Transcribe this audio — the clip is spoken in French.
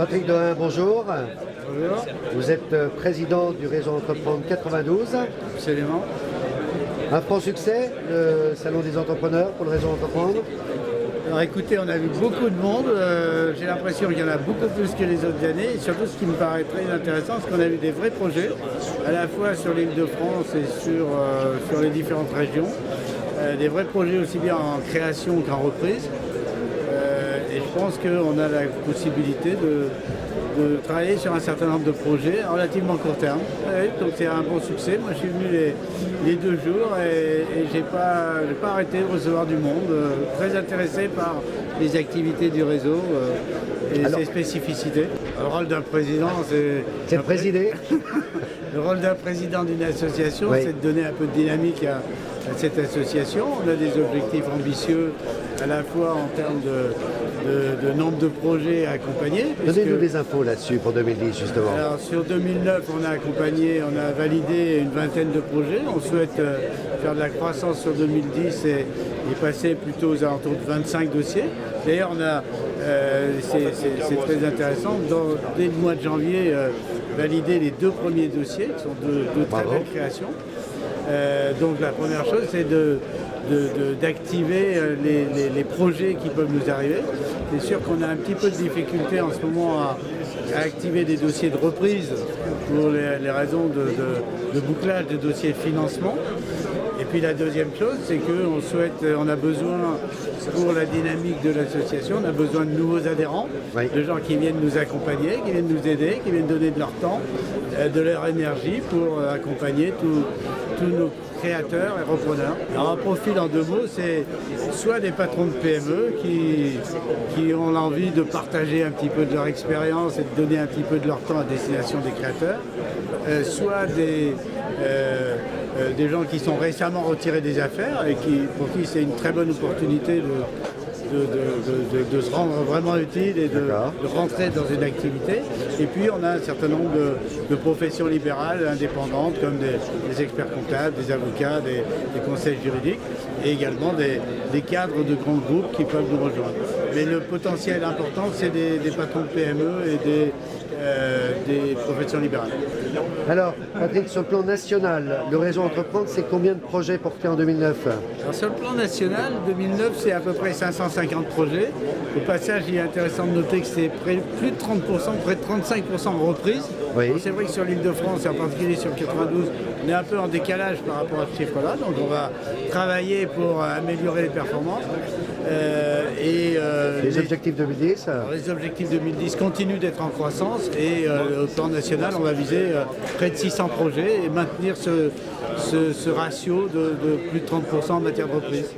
Patrick Dohin, bonjour. Bonjour. Vous êtes président du réseau Entreprendre 92. Absolument. Un franc succès, le salon des entrepreneurs pour le réseau Entreprendre. Alors écoutez, on a vu beaucoup de monde. J'ai l'impression qu'il y en a beaucoup plus que les autres années. Et surtout, ce qui me paraît très intéressant, c'est qu'on a vu des vrais projets, à la fois sur l'île de France et sur les différentes régions. Des vrais projets aussi bien en création qu'en reprise. Et je pense qu'on a la possibilité de travailler sur un certain nombre de projets à relativement court terme. Donc c'est un bon succès. Moi je suis venu les 2 jours et j'ai pas arrêté de recevoir du monde. Très intéressé par les activités du réseau et ses spécificités. Le rôle d'un président, C'est de présider. Le rôle d'un président d'une association, Oui. c'est de donner un peu de dynamique à cette association. On a des objectifs ambitieux à la fois en termes de nombre de projets à accompagner. Donnez-nous des infos là-dessus pour 2010 justement. Alors sur 2009, on a validé une vingtaine de projets. On souhaite faire de la croissance sur 2010 et passer plutôt aux alentours de 25 dossiers. D'ailleurs, c'est très intéressant, dès le mois de janvier, valider les 2 premiers dossiers, qui sont de très belles créations. Donc la première chose, c'est d'activer les projets qui peuvent nous arriver. C'est sûr qu'on a un petit peu de difficulté en ce moment à activer des dossiers de reprise pour les raisons de bouclage de dossiers de financement. Et puis la deuxième chose, c'est qu'on a besoin, pour la dynamique de l'association, on a besoin de nouveaux adhérents, Oui. de gens qui viennent nous accompagner, qui viennent nous aider, qui viennent donner de leur temps, de leur énergie pour accompagner tous nos créateurs et repreneurs. Alors un profil en 2 mots, c'est soit des patrons de PME qui ont l'envie de partager un petit peu de leur expérience et de donner un petit peu de leur temps à destination des créateurs, soit des gens qui sont récemment retirés des affaires et pour qui c'est une très bonne opportunité de se rendre vraiment utile et de rentrer dans une activité. Et puis on a un certain nombre de professions libérales indépendantes comme des experts comptables, des avocats, des conseils juridiques et également des cadres de grands groupes qui peuvent nous rejoindre. Mais le potentiel important, c'est des patrons de PME et des professions libérales. Alors, Patrick, sur le plan national, le réseau Entreprendre, c'est combien de projets portés en 2009? Alors, sur le plan national, 2009, c'est à peu près 550 projets. Au passage, il est intéressant de noter que c'est plus de 30%, près de 35% en reprise. Oui. C'est vrai que sur l'île de France, et en particulier sur 92, on est un peu en décalage par rapport à ce chiffre-là. Donc on va travailler pour améliorer les performances. Les objectifs 2010 Les objectifs 2010 continuent d'être en croissance et au plan national, on va viser près de 600 projets et maintenir ce ratio de plus de 30% en matière de reprise.